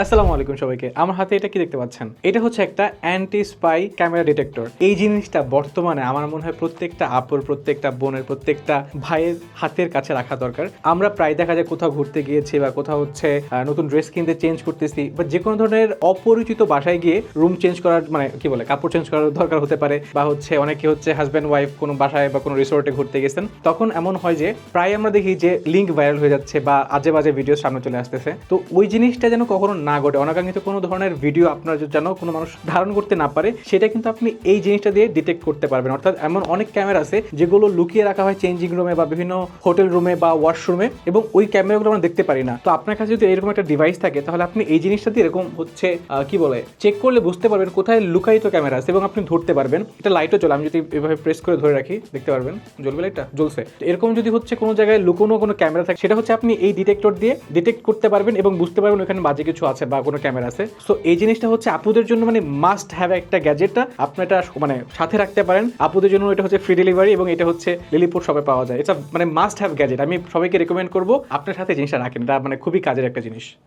আসসালামু আলাইকুম সবাইকে। আমার হাতে এটা কি দেখতে পাচ্ছেন? এটা হচ্ছে একটা অ্যান্টি স্পাই ক্যামেরা ডিটেক্টর। এই জিনিসটা বর্তমানে আমার মনে হয় প্রত্যেকটা আপুর, প্রত্যেকটা বোনের, প্রত্যেকটা ভাইয়ের হাতের কাছে রাখা দরকার। আমরা প্রায় দেখা যায় কোথাও ঘুরতে গিয়েছি বা কোথাও হচ্ছে নতুন ড্রেস কিনতে চেঞ্জ করতেছি বা যে কোনো ধরনের অপরিচিত বাসায় গিয়ে রুম চেঞ্জ করার মানে কি বলে কাপড় চেঞ্জ করার দরকার হতে পারে, বা হচ্ছে অনেকে হচ্ছে হাজব্যান্ড ওয়াইফ কোনো বাসায় বা কোনো রিসোর্টে ঘুরতে গেছেন, তখন এমন হয় যে প্রায় আমরা দেখি যে লিঙ্ক ভাইরাল হয়ে যাচ্ছে বা আজে বাজে ভিডিও সামনে চলে আসতেছে। তো ওই জিনিসটা যেন কখনো না ঘটে, অনাকাঙ্ক্ষিত কোনো ধরনের ভিডিও আপনার যেন কোনো মানুষ ধারণ করতে না পারে, সেটা কিন্তু আপনি এই জিনিসটা দিয়ে ডিটেক্ট করতে পারবেন। অর্থাৎ এমন অনেক ক্যামেরা আছে যেগুলো লুকিয়ে রাখা হয় চেঞ্জিং রুমে বা বিভিন্ন হোটেল রুমে বা ওয়াশরুমে, এবং ওই ক্যামেরাগুলো আমরা দেখতে পারি না। তো আপনার কাছে যদি এরকম একটা ডিভাইস থাকে তাহলে আপনি এই জিনিসটা দিয়ে এরকম হচ্ছে কি বলে চেক করলে বুঝতে পারবেন কোথায় লুকায়িত ক্যামেরা আছে এবং আপনি ধরতে পারবেন। এটা লাইটও চলে, আমি যদি এভাবে প্রেস করে ধরে রাখি দেখতে পারবেন জ্বলবে, লাইটটা জ্বলছে। এরকম যদি হচ্ছে কোনো জায়গায় লুকোনো কোনো ক্যামেরা থাকে, সেটা হচ্ছে আপনি এই ডিটেক্টর দিয়ে ডিটেক্ট করতে পারবেন এবং বুঝতে পারবেন ওখানে বাজে কিছু আছে বা কোনো ক্যামেরা আছে। সো এই জিনিসটা হচ্ছে আপুদের জন্য মানে মাস্ট হ্যাভ একটা গ্যাজেটটা আপনি এটা মানে সাথে রাখতে পারেন। আপুদের জন্য এটা হচ্ছে ফ্রি ডেলিভারি এবং এটা হচ্ছে লিলিপুর শপে পাওয়া যায়। এটা মানে মাস্ট হ্যাভ গ্যাজেট। আমি সবাইকে রেকমেন্ড করবো আপনার সাথে জিনিসটা রাখেন, এটা মানে খুবই কাজের একটা জিনিস।